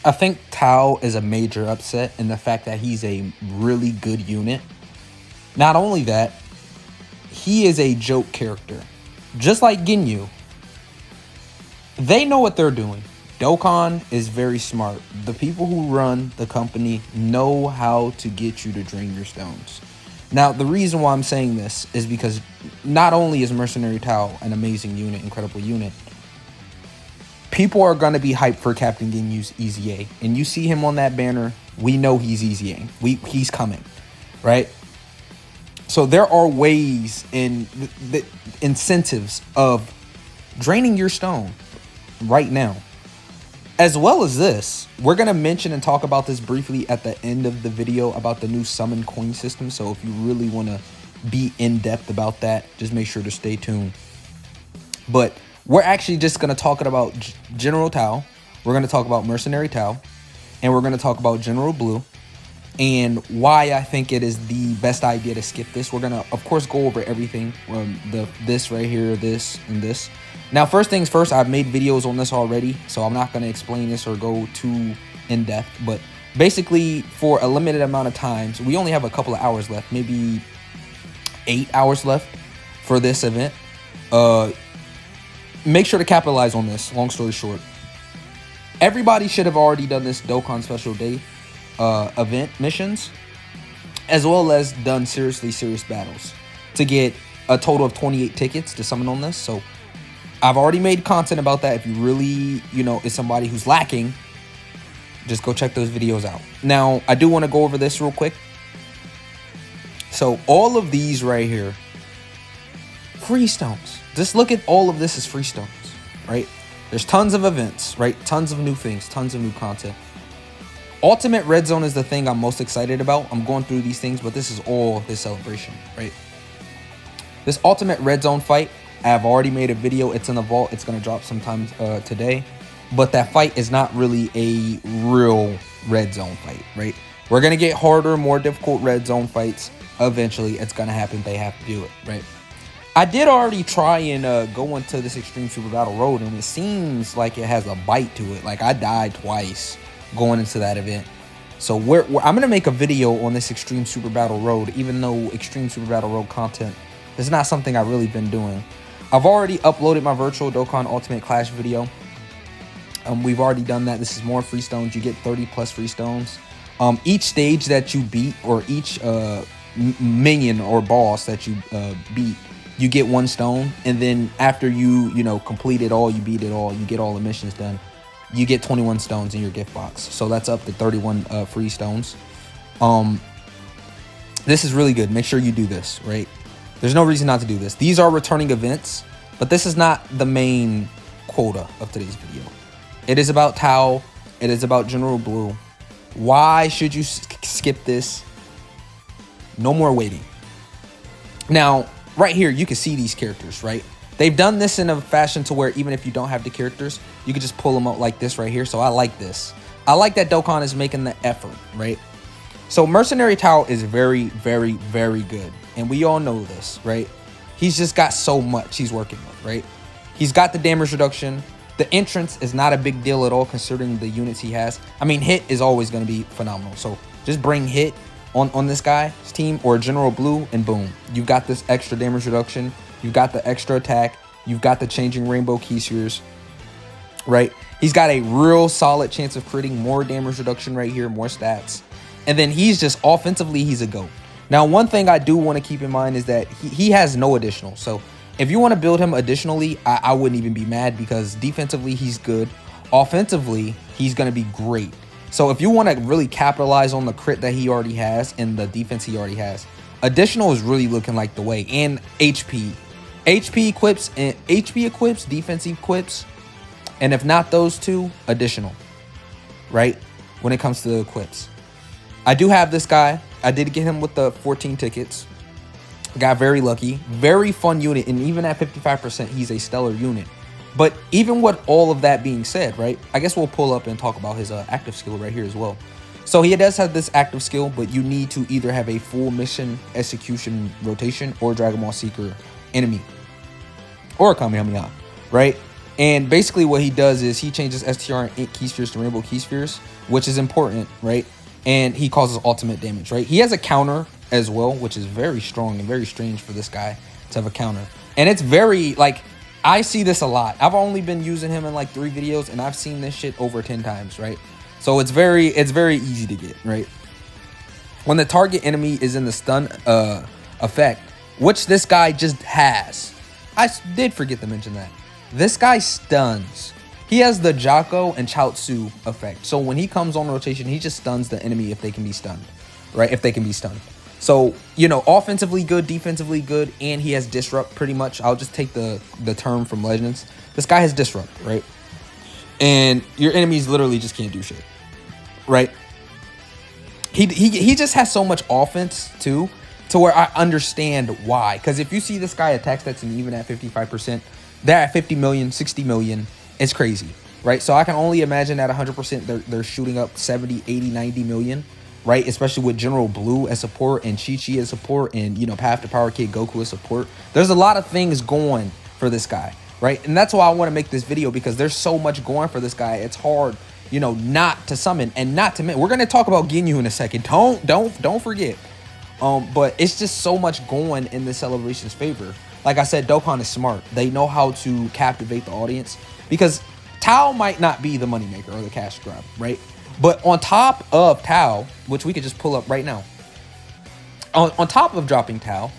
I think Tao is a major upset in the fact that he's a really good unit. Not only that, he is a joke character. Just like Ginyu. They know what they're doing. Dokkan is very smart. The people who run the company know how to get you to drain your stones. Now, the reason why I'm saying this is because not only is Mercenary Tao an amazing unit, incredible unit, people are going to be hyped for Captain Ginyu's Easy A. And you see him on that banner, we know he's Easy A. He's coming, right? So there are ways and the incentives of draining your stone right now. As well as this, we're going to mention and talk about this briefly at the end of the video about the new summon coin system. So if you really want to be in depth about that, just make sure to stay tuned. But we're actually just going to talk about General Tao. We're going to talk about Mercenary Tao. And we're going to talk about General Blue. And why I think it is the best idea to skip this. We're going to, of course, go over everything. This right here, this, and this. Now, first things first, I've made videos on this already, so I'm not going to explain this or go too in-depth. But basically, for a limited amount of times, we only have a couple of hours left, maybe 8 hours left for this event. Make sure to capitalize on this, long story short. Everybody should have already done this Dokkan Special Day event missions, as well as done serious battles to get a total of 28 tickets to summon on this. So I've already made content about that. If you really, is somebody who's lacking, just go check those videos out. Now, I do want to go over this real quick. So all of these right here, free stones. Just look at all of this as free stones, right? There's tons of events, right? Tons of new things, tons of new content. Ultimate Red Zone is the thing I'm most excited about. I'm going through these things, but this is all this celebration, right? This Ultimate Red Zone fight, I've already made a video. It's in the vault. It's going to drop sometime today. But that fight is not really a real red zone fight, right? We're going to get harder, more difficult red zone fights. Eventually, it's going to happen. They have to do it, right? I did already try and go into this Extreme Super Battle Road, and it seems like it has a bite to it. Like, I died twice going into that event. So I'm going to make a video on this Extreme Super Battle Road, even though Extreme Super Battle Road content is not something I've really been doing. I've already uploaded my virtual Dokkan Ultimate Clash video. We've already done that. This is more free stones. You get 30 plus free stones. Each stage that you beat, or each minion or boss that you beat, you get 1 stone. And then after you complete it all, you beat it all, you get all the missions done, you get 21 stones in your gift box. So that's up to 31 free stones. This is really good. Make sure you do this, right? There's no reason not to do this. These are returning events, but this is not the main quota of today's video. It is about Tao. It is about General Blue. Why should you skip this? No more waiting. Now, right here, you can see these characters, right? They've done this in a fashion to where even if you don't have the characters, you can just pull them up like this right here. So I like this. I like that Dokkan is making the effort, right? So Mercenary Tao is very, very, very good. And we all know this, right? He's just got so much he's working with, right? He's got the damage reduction. The entrance is not a big deal at all considering the units he has. I mean, hit is always going to be phenomenal. So just bring hit on this guy's team or General Blue and boom. You've got this extra damage reduction. You've got the extra attack. You've got the changing rainbow key spheres, right? He's got a real solid chance of creating more damage reduction right here, more stats. And then he's just offensively, he's a GOAT. Now, one thing I do want to keep in mind is that he has no additional. So if you want to build him additionally, I wouldn't even be mad because defensively, he's good. Offensively, he's going to be great. So if you want to really capitalize on the crit that he already has and the defense he already has, additional is really looking like the way. And HP. HP equips, defense equips. And if not those two, additional, right? When it comes to the equips. I do have this guy. I did get him with the 14 tickets. Got very lucky. Very fun unit. And even at 55%, he's a stellar unit. But even with all of that being said, right? I guess we'll pull up and talk about his active skill right here as well. So he does have this active skill, but you need to either have a full mission execution rotation or Dragon Ball Seeker enemy. Or a Kamehameha, right? And basically what he does is he changes STR and Int key spheres to rainbow key spheres, which is important, right? And he causes ultimate damage, right? He has a counter as well, which is very strong and very strange for this guy to have a counter. And it's very, like, I see this a lot. I've only been using him in like 3 videos, and I've seen this shit over 10 times, right? So it's very easy to get, right? When the target enemy is in the stun effect, which this guy just has. I did forget to mention that. This guy stuns. He has the Jocko and Chaozu effect. So when he comes on rotation, he just stuns the enemy if they can be stunned, right? If they can be stunned. So, you know, offensively good, defensively good, and he has Disrupt pretty much. I'll just take the term from Legends. This guy has Disrupt, right? And your enemies literally just can't do shit, right? He just has so much offense, too, to where I understand why. Because if you see this guy attack stats and even at 55%, they're at 50 million, 60 million. It's crazy, right? So I can only imagine at 100% they're shooting up 70, 80, 90 million, right? Especially with General Blue as support and Chi-Chi as support and, you know, Path to Power Kid Goku as support. There's a lot of things going for this guy, right? And that's why I want to make this video, because there's so much going for this guy. It's hard, you know, not to summon and not to we're going to talk about Ginyu in a second. Don't forget. But it's just so much going in the Celebration's favor. Like I said, Dokkan is smart. They know how to captivate the audience, because Tao might not be the moneymaker or the cash grab, right? But on top of Tao, which we could just pull up right now, on top of dropping Tao,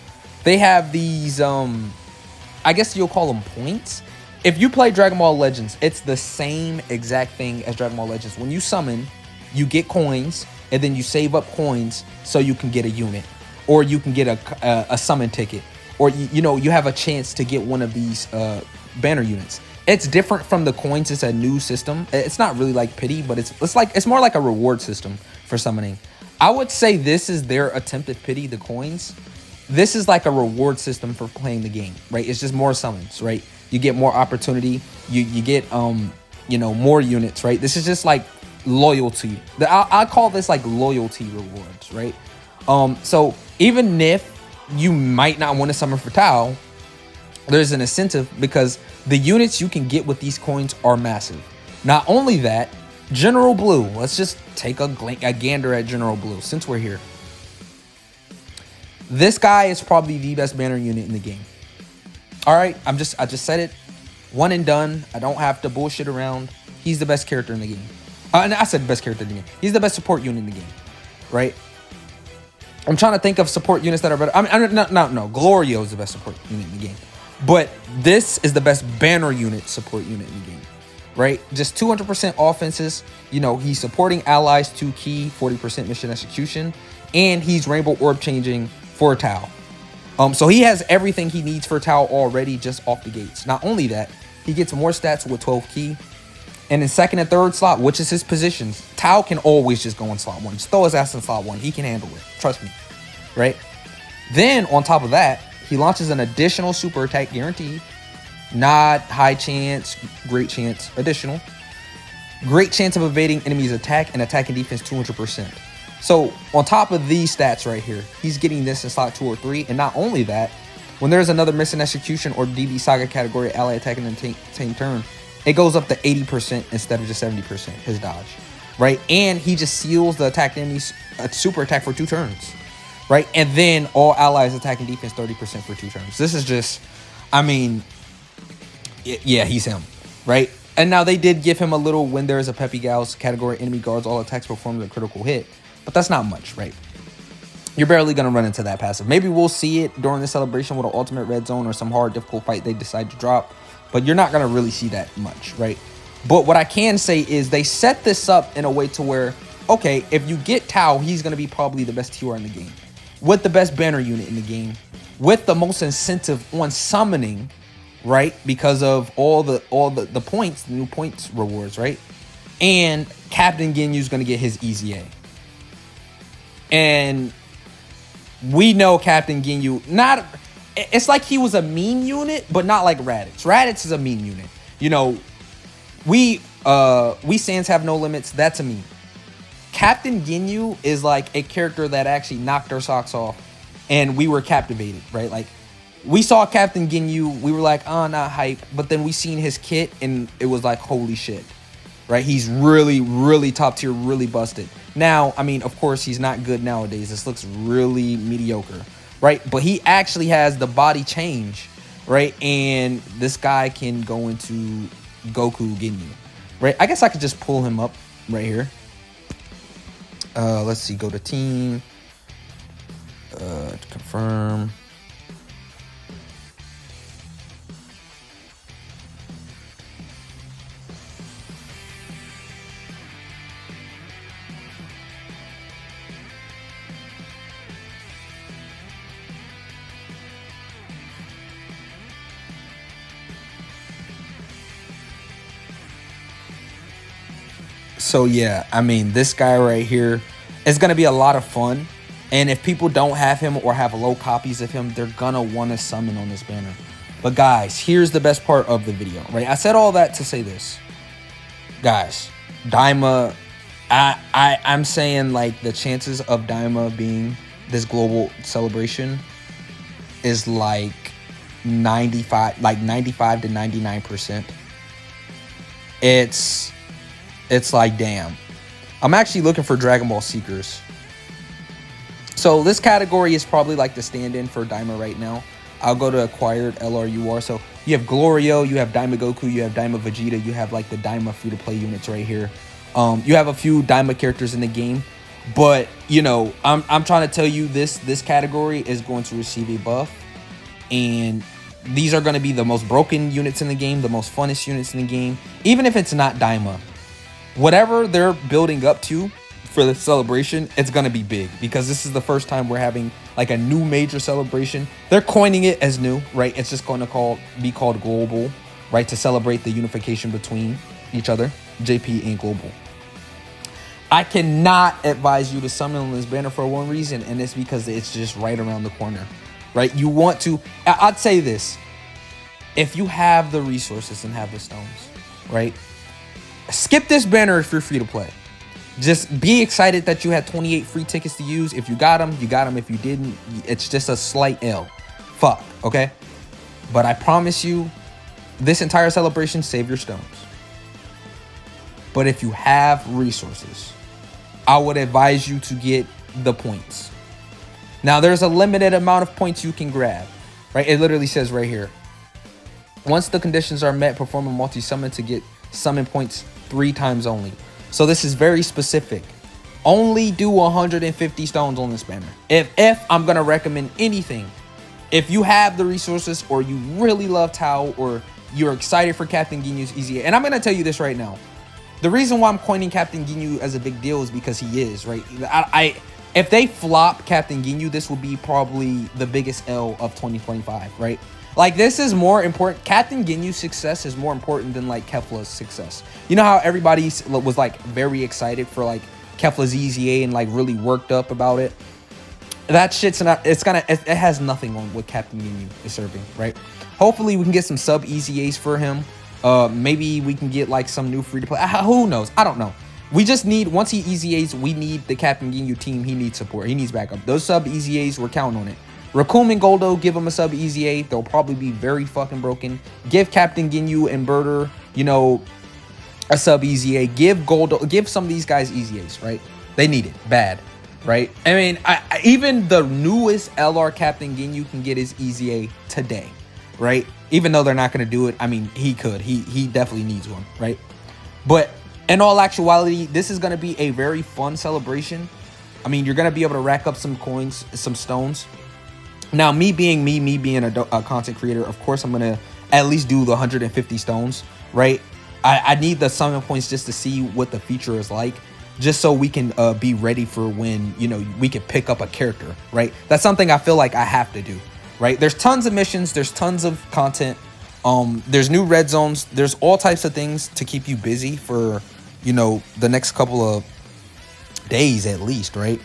they have these, I guess you'll call them points. If you play Dragon Ball Legends, it's the same exact thing as Dragon Ball Legends. When you summon, you get coins, and then you save up coins so you can get a unit, or you can get a summon ticket, or you know, you have a chance to get one of these banner units. It's different from the coins. It's a new system. It's not really like pity, but it's more like a reward system for summoning. I would say this is their attempt at pity, the coins. This is like a reward system for playing the game, right? It's just more summons, right? You get more opportunity. You get you know, more units, right? This is just like loyalty. I call this like loyalty rewards, right? So even if you might not want to summon for Tao, there's an incentive, because the units you can get with these coins are massive. Not only that, General Blue. Let's just take a gander at General Blue since we're here. This guy is probably the best banner unit in the game. All right, I just said it. One and done. I don't have to bullshit around. He's the best character in the game. And I said best character in the game. He's the best support unit in the game, right? I'm trying to think of support units that are better. I mean, no. Glorio is the best support unit in the game. But this is the best banner unit support unit in the game, right? Just 200% offenses. You know, he's supporting allies 2 key, 40% mission execution, and he's Rainbow Orb changing for Tao. So he has everything he needs for Tao already just off the gates. Not only that, he gets more stats with 12 key. And in second and third slot, which is his positions, Tao can always just go in slot 1. Just throw his ass in slot 1. He can handle it. Trust me, right? Then on top of that, he launches an additional super attack guaranteed. Not high chance, great chance, additional. Great chance of evading enemies' attack and attack and defense 200%. So on top of these stats right here, he's getting this in slot 2 or 3. And not only that, when there's another missing execution or DB Saga category ally attacking in the same turn, it goes up to 80% instead of just 70%, his dodge, right? And he just seals the attacked enemy's super attack for 2 turns. Right, and then all allies attacking defense 30% for 2 turns. This is just, I mean, yeah, he's him, right? And now they did give him a little when there is a Peppy Gals category enemy guards all attacks perform a critical hit, but that's not much, right? You're barely gonna run into that passive. Maybe we'll see it during the celebration with an ultimate red zone or some hard difficult fight they decide to drop, but you're not gonna really see that much, right? But what I can say is they set this up in a way to where, okay, if you get Tao, he's gonna be probably the best TR in the game, with the best banner unit in the game, with the most incentive on summoning, right? Because of all the points, the new points rewards, right? And Captain Ginyu's gonna get his easy A. And we know Captain Ginyu, it's like he was a meme unit, but not like Raditz. Raditz is a meme unit. You know, we Sans have no limits, that's a meme. Captain Ginyu is like a character that actually knocked our socks off and we were captivated, right? Like, we saw Captain Ginyu, we were like, oh, not hype. But then we seen his kit, and it was like, holy shit, right? He's really, really top tier, really busted. Now, I mean, of course, he's not good nowadays. This looks really mediocre, right? But he actually has the body change, right? And this guy can go into Goku Ginyu, right? I guess I could just pull him up right here. Let's see, go to team, confirm. So yeah, I mean, this guy right here is going to be a lot of fun. And if people don't have him or have low copies of him, they're going to want to summon on this banner. But guys, here's the best part of the video, right? I said all that to say this. Guys, Daima, I'm saying like the chances of Daima being this global celebration is like 95 to 99%. It's like, damn. I'm actually looking for Dragon Ball Seekers. So this category is probably like the stand-in for Daima right now. I'll go to acquired LRUR. So you have Glorio, you have Daima Goku, you have Daima Vegeta, you have like the Daima free-to-play units right here. You have a few Daima characters in the game. But, you know, I'm trying to tell you this category is going to receive a buff. And these are going to be the most broken units in the game, the most funnest units in the game. Even if it's not Daima. Whatever they're building up to for the celebration, it's going to be big because this is the first time we're having like a new major celebration. They're coining it as new, right? It's just going to be called global, right? To celebrate the unification between each other, JP and global. I cannot advise you to summon on this banner for one reason, and it's because it's just right around the corner, right? You want to, I'd say this, if you have the resources and have the stones, right? Skip this banner if you're free to play. Just be excited that you had 28 free tickets to use. If you got them, you got them. If you didn't, it's just a slight L. Fuck, okay? But I promise you, this entire celebration, save your stones. But if you have resources, I would advise you to get the points. Now, there's a limited amount of points you can grab, right? It literally says right here. Once the conditions are met, perform a multi-summon to get summon points 3 times only. So this is very specific. Only do 150 stones on this banner. If I'm gonna recommend anything, if you have the resources or you really love Tao or you're excited for Captain Ginyu's easy, and I'm gonna tell you this right now. The reason why I'm coining Captain Ginyu as a big deal is because he is, right? If they flop Captain Ginyu, this will be probably the biggest L of 2025, right? Like, this is more important. Captain Ginyu's success is more important than, like, Kefla's success. You know how everybody was, like, very excited for, like, Kefla's EZA and, like, really worked up about it? That shit's not, it has nothing on what Captain Ginyu is serving, right? Hopefully, we can get some sub EZAs for him. Maybe we can get, like, some new free-to-play. Who knows? I don't know. We just need, once he EZAs, we need the Captain Ginyu team. He needs support. He needs backup. Those sub EZAs, we're counting on it. Raccoon and Goldo, give them a sub EZA. They'll probably be very fucking broken. Give Captain Ginyu and Birder, you know, a sub EZA. Give Goldo, give some of these guys EZAs, right? They need it bad, right? I mean, even the newest LR Captain Ginyu can get his EZA today, right? Even though they're not going to do it, I mean, he could. He definitely needs one, right? But in all actuality, this is going to be a very fun celebration. I mean, you're going to be able to rack up some coins, some stones. Now, me being a content creator, of course, I'm going to at least do the 150 stones, right? I need the summon points just to see what the feature is like, just so we can be ready for when, you know, we can pick up a character, right? That's something I feel like I have to do, right? There's tons of missions. There's tons of content. There's new red zones. There's all types of things to keep you busy for, you know, the next couple of days at least, right?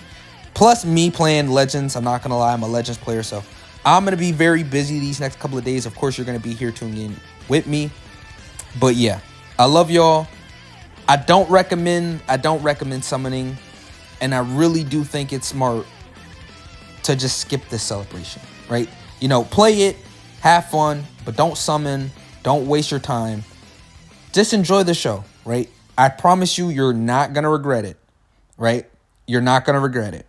Plus me playing Legends. I'm not going to lie. I'm a Legends player, so I'm going to be very busy these next couple of days. Of course, you're going to be here tuning in with me. But yeah, I love y'all. I don't recommend summoning, and I really do think it's smart to just skip this celebration, right? You know, play it, have fun, but don't summon. Don't waste your time. Just enjoy the show, right? I promise you, you're not going to regret it, right? You're not going to regret it.